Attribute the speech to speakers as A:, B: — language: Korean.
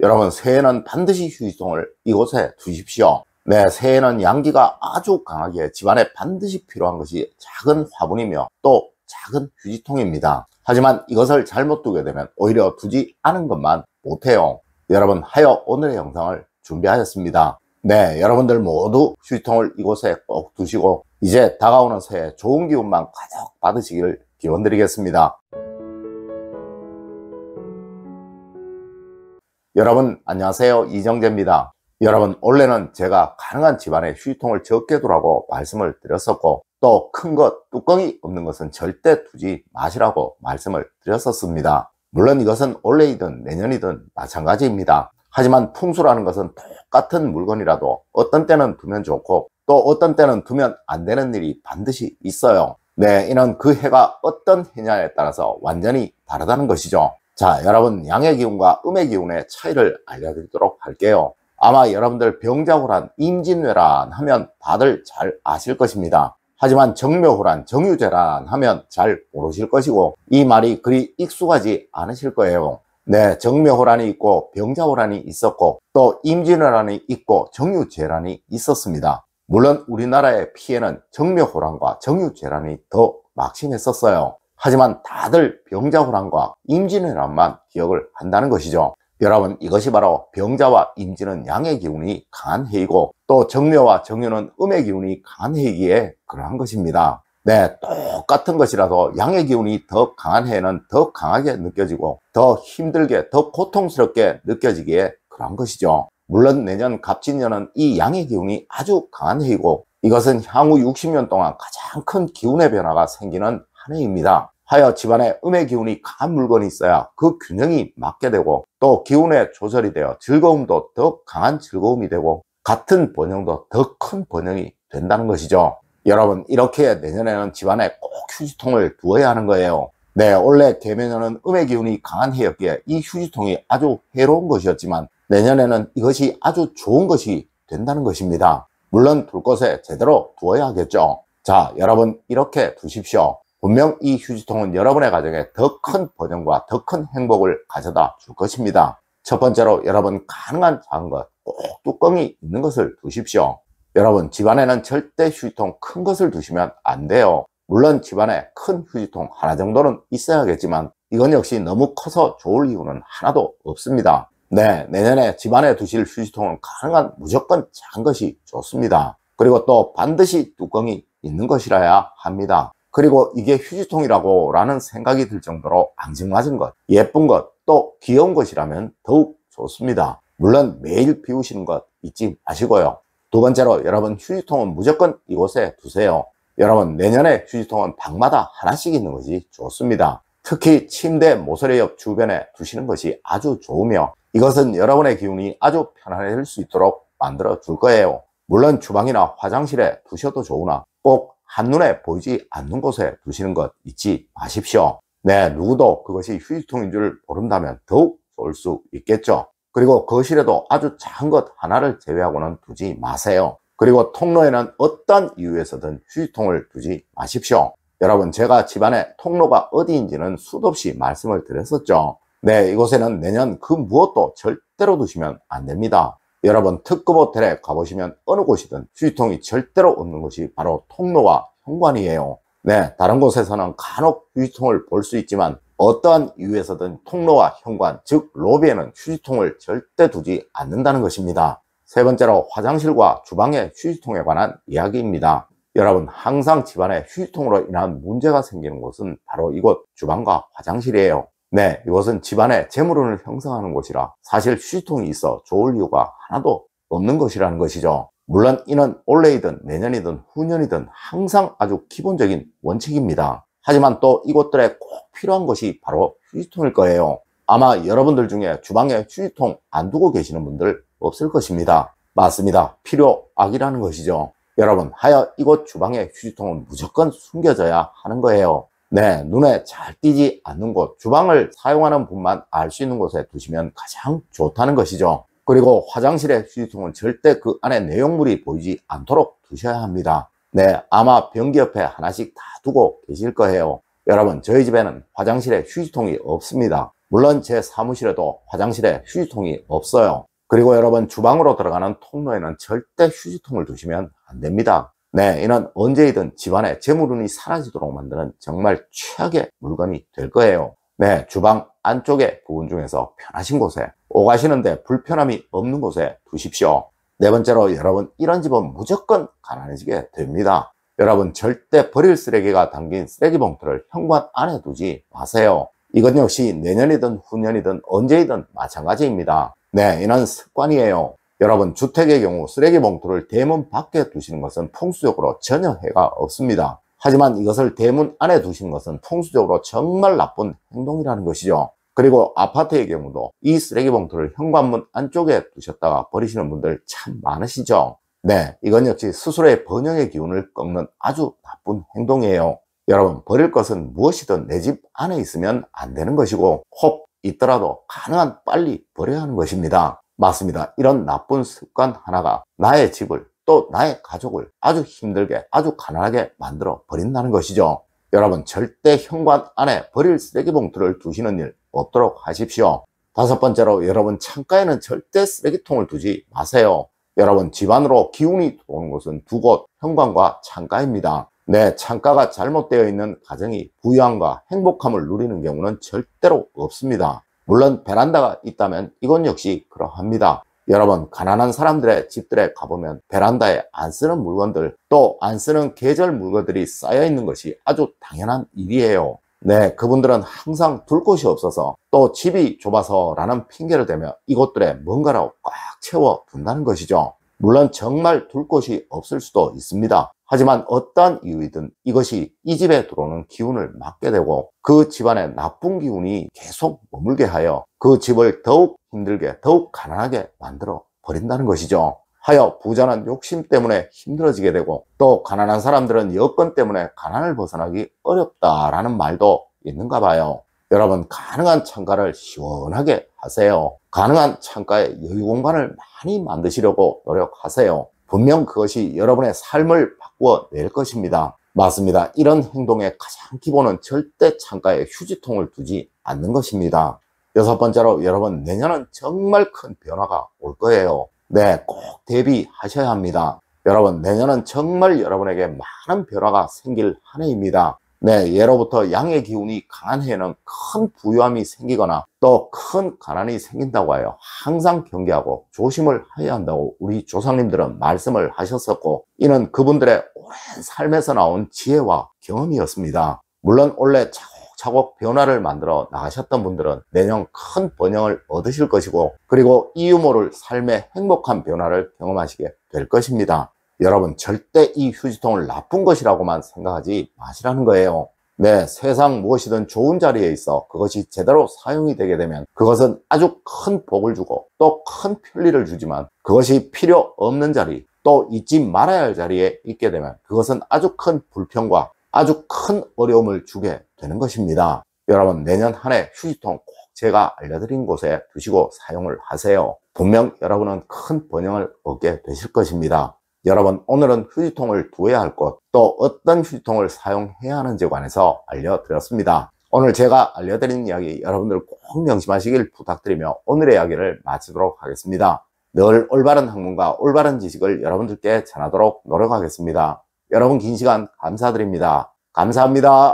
A: 여러분, 새해에는 반드시 휴지통을 이곳에 두십시오. 네, 새해에는 양기가 아주 강하게 집안에 반드시 필요한 것이 작은 화분이며 또 작은 휴지통입니다. 하지만 이것을 잘못 두게 되면 오히려 두지 않은 것만 못해요. 여러분, 하여 오늘의 영상을 준비하였습니다. 네, 여러분들 모두 휴지통을 이곳에 꼭 두시고 이제 다가오는 새해 좋은 기운만 가득 받으시길 기원드리겠습니다. 여러분 안녕하세요, 이정재입니다. 여러분, 원래는 제가 가능한 집안에 휴지통을 적게 두라고 말씀을 드렸었고 또 큰 것, 뚜껑이 없는 것은 절대 두지 마시라고 말씀을 드렸었습니다. 물론 이것은 올해이든 내년이든 마찬가지입니다. 하지만 풍수라는 것은 똑같은 물건이라도 어떤 때는 두면 좋고 또 어떤 때는 두면 안 되는 일이 반드시 있어요. 네, 이는 그 해가 어떤 해냐에 따라서 완전히 다르다는 것이죠. 자, 여러분, 양의 기운과 음의 기운의 차이를 알려드리도록 할게요. 아마 여러분들 병자호란, 임진왜란 하면 다들 잘 아실 것입니다. 하지만 정묘호란, 정유재란 하면 잘 모르실 것이고 이 말이 그리 익숙하지 않으실 거예요. 네, 정묘호란이 있고 병자호란이 있었고 또 임진왜란이 있고 정유재란이 있었습니다. 물론 우리나라의 피해는 정묘호란과 정유재란이 더 막심했었어요. 하지만 다들 병자호란과 임진왜란만 기억을 한다는 것이죠. 여러분, 이것이 바로 병자와 임진은 양의 기운이 강한 해이고 또 정묘와 정유는 음의 기운이 강한 해이기에 그러한 것입니다. 네, 똑같은 것이라도 양의 기운이 더 강한 해에는 더 강하게 느껴지고 더 힘들게, 더 고통스럽게 느껴지기에 그러한 것이죠. 물론 내년 갑진년은 이 양의 기운이 아주 강한 해이고 이것은 향후 60년 동안 가장 큰 기운의 변화가 생기는 한 해입니다. 하여 집안에 음의 기운이 강한 물건이 있어야 그 균형이 맞게 되고 또 기운의 조절이 되어 즐거움도 더 강한 즐거움이 되고 같은 번영도 더 큰 번영이 된다는 것이죠. 여러분, 이렇게 내년에는 집안에 꼭 휴지통을 두어야 하는 거예요. 네, 원래 개묘년은 음의 기운이 강한 해였기에 이 휴지통이 아주 해로운 것이었지만 내년에는 이것이 아주 좋은 것이 된다는 것입니다. 물론 둘 곳에 제대로 두어야 하겠죠. 자, 여러분, 이렇게 두십시오. 분명 이 휴지통은 여러분의 가정에 더 큰 번영과 더 큰 행복을 가져다 줄 것입니다. 첫 번째로 여러분, 가능한 작은 것, 꼭 뚜껑이 있는 것을 두십시오. 여러분, 집안에는 절대 휴지통 큰 것을 두시면 안 돼요. 물론 집안에 큰 휴지통 하나 정도는 있어야겠지만 이건 역시 너무 커서 좋을 이유는 하나도 없습니다. 네, 내년에 집안에 두실 휴지통은 가능한 무조건 작은 것이 좋습니다. 그리고 또 반드시 뚜껑이 있는 것이라야 합니다. 그리고 이게 휴지통이라고 라는 생각이 들 정도로 앙증맞은 것, 예쁜 것, 또 귀여운 것이라면 더욱 좋습니다. 물론 매일 비우시는 것 잊지 마시고요. 두 번째로 여러분, 휴지통은 무조건 이곳에 두세요. 여러분, 내년에 휴지통은 방마다 하나씩 있는 것이 좋습니다. 특히 침대 모서리 옆 주변에 두시는 것이 아주 좋으며 이것은 여러분의 기운이 아주 편안해질 수 있도록 만들어 줄 거예요. 물론 주방이나 화장실에 두셔도 좋으나 꼭 한눈에 보이지 않는 곳에 두시는 것 잊지 마십시오. 네, 누구도 그것이 휴지통인 줄 모른다면 더욱 좋을 수 있겠죠. 그리고 거실에도 아주 작은 것 하나를 제외하고는 두지 마세요. 그리고 통로에는 어떤 이유에서든 휴지통을 두지 마십시오. 여러분, 제가 집안에 통로가 어디인지는 수도 없이 말씀을 드렸었죠. 네, 이곳에는 내년 그 무엇도 절대로 두시면 안 됩니다. 여러분, 특급 호텔에 가보시면 어느 곳이든 휴지통이 절대로 없는 곳이 바로 통로와 현관이에요. 네, 다른 곳에서는 간혹 휴지통을 볼 수 있지만 어떠한 이유에서든 통로와 현관, 즉 로비에는 휴지통을 절대 두지 않는다는 것입니다. 세 번째로 화장실과 주방의 휴지통에 관한 이야기입니다. 여러분, 항상 집안에 휴지통으로 인한 문제가 생기는 곳은 바로 이곳 주방과 화장실이에요. 네, 이것은 집안에 재물운을 형성하는 곳이라 사실 휴지통이 있어 좋을 이유가 하나도 없는 것이라는 것이죠. 물론 이는 올해이든 내년이든 후년이든 항상 아주 기본적인 원칙입니다. 하지만 또 이곳들에 꼭 필요한 것이 바로 휴지통일 거예요. 아마 여러분들 중에 주방에 휴지통 안 두고 계시는 분들 없을 것입니다. 맞습니다. 필요악이라는 것이죠. 여러분, 하여 이곳 주방의 휴지통은 무조건 숨겨져야 하는 거예요. 네, 눈에 잘 띄지 않는 곳, 주방을 사용하는 분만 알 수 있는 곳에 두시면 가장 좋다는 것이죠. 그리고 화장실의 휴지통은 절대 그 안에 내용물이 보이지 않도록 두셔야 합니다. 네, 아마 변기 옆에 하나씩 다 두고 계실 거예요. 여러분, 저희 집에는 화장실에 휴지통이 없습니다. 물론 제 사무실에도 화장실에 휴지통이 없어요. 그리고 여러분, 주방으로 들어가는 통로에는 절대 휴지통을 두시면 안 됩니다. 네, 이는 언제이든 집안에 재물운이 사라지도록 만드는 정말 최악의 물건이 될 거예요. 네, 주방 안쪽의 부분 중에서 편하신 곳에, 오가시는데 불편함이 없는 곳에 두십시오. 네 번째로, 여러분, 이런 집은 무조건 가난해지게 됩니다. 여러분, 절대 버릴 쓰레기가 담긴 쓰레기 봉투를 현관 안에 두지 마세요. 이건 역시 내년이든 후년이든 언제이든 마찬가지입니다. 네, 이는 습관이에요. 여러분, 주택의 경우 쓰레기 봉투를 대문 밖에 두시는 것은 풍수적으로 전혀 해가 없습니다. 하지만 이것을 대문 안에 두시는 것은 풍수적으로 정말 나쁜 행동이라는 것이죠. 그리고 아파트의 경우도 이 쓰레기 봉투를 현관문 안쪽에 두셨다가 버리시는 분들 참 많으시죠. 네, 이건 역시 스스로의 번영의 기운을 꺾는 아주 나쁜 행동이에요. 여러분, 버릴 것은 무엇이든 내 집 안에 있으면 안 되는 것이고, 혹 있더라도 가능한 빨리 버려야 하는 것입니다. 맞습니다. 이런 나쁜 습관 하나가 나의 집을, 또 나의 가족을 아주 힘들게, 아주 가난하게 만들어 버린다는 것이죠. 여러분, 절대 현관 안에 버릴 쓰레기 봉투를 두시는 일 없도록 하십시오. 다섯 번째로, 여러분, 창가에는 절대 쓰레기통을 두지 마세요. 여러분, 집안으로 기운이 들어오는 곳은 두 곳, 현관과 창가입니다. 네, 창가가 잘못되어 있는 가정이 부유함과 행복함을 누리는 경우는 절대로 없습니다. 물론 베란다가 있다면 이건 역시 그러합니다. 여러분, 가난한 사람들의 집들에 가보면 베란다에 안 쓰는 물건들, 또 안 쓰는 계절 물건들이 쌓여 있는 것이 아주 당연한 일이에요. 네, 그분들은 항상 둘 곳이 없어서, 또 집이 좁아서 라는 핑계를 대며 이곳들에 뭔가를 꽉 채워 둔다는 것이죠. 물론 정말 둘 곳이 없을 수도 있습니다. 하지만 어떠한 이유이든 이것이 이 집에 들어오는 기운을 막게 되고, 그 집안에 나쁜 기운이 계속 머물게 하여 그 집을 더욱 힘들게, 더욱 가난하게 만들어 버린다는 것이죠. 하여 부자는 욕심 때문에 힘들어지게 되고, 또 가난한 사람들은 여건 때문에 가난을 벗어나기 어렵다라는 말도 있는가 봐요. 여러분, 가능한 창가를 시원하게 하세요. 가능한 창가에 여유 공간을 많이 만드시려고 노력하세요. 분명 그것이 여러분의 삶을 바꾸어 낼 것입니다. 맞습니다. 이런 행동의 가장 기본은 절대 창가에 휴지통을 두지 않는 것입니다. 여섯 번째로, 여러분, 내년은 정말 큰 변화가 올 거예요. 네, 꼭 대비하셔야 합니다. 여러분, 내년은 정말 여러분에게 많은 변화가 생길 한 해입니다. 네, 예로부터 양의 기운이 강한 해에는 큰 부유함이 생기거나 또 큰 가난이 생긴다고 하여 항상 경계하고 조심을 해야 한다고 우리 조상님들은 말씀을 하셨었고, 이는 그분들의 오랜 삶에서 나온 지혜와 경험이었습니다. 물론 원래 차곡차곡 변화를 만들어 나가셨던 분들은 내년 큰 번영을 얻으실 것이고, 그리고 이 유모를 삶의 행복한 변화를 경험하시게 될 것입니다. 여러분, 절대 이 휴지통을 나쁜 것이라고만 생각하지 마시라는 거예요. 네, 세상 무엇이든 좋은 자리에 있어 그것이 제대로 사용이 되게 되면 그것은 아주 큰 복을 주고 또 큰 편리를 주지만, 그것이 필요 없는 자리, 또 잊지 말아야 할 자리에 있게 되면 그것은 아주 큰 불평과 아주 큰 어려움을 주게 되는 것입니다. 여러분, 내년 한 해 휴지통 꼭 제가 알려드린 곳에 두시고 사용을 하세요. 분명 여러분은 큰 번영을 얻게 되실 것입니다. 여러분, 오늘은 휴지통을 두어야 할 것, 또 어떤 휴지통을 사용해야 하는지에 관해서 알려드렸습니다. 오늘 제가 알려드린 이야기 여러분들 꼭 명심하시길 부탁드리며 오늘의 이야기를 마치도록 하겠습니다. 늘 올바른 학문과 올바른 지식을 여러분들께 전하도록 노력하겠습니다. 여러분, 긴 시간 감사드립니다. 감사합니다.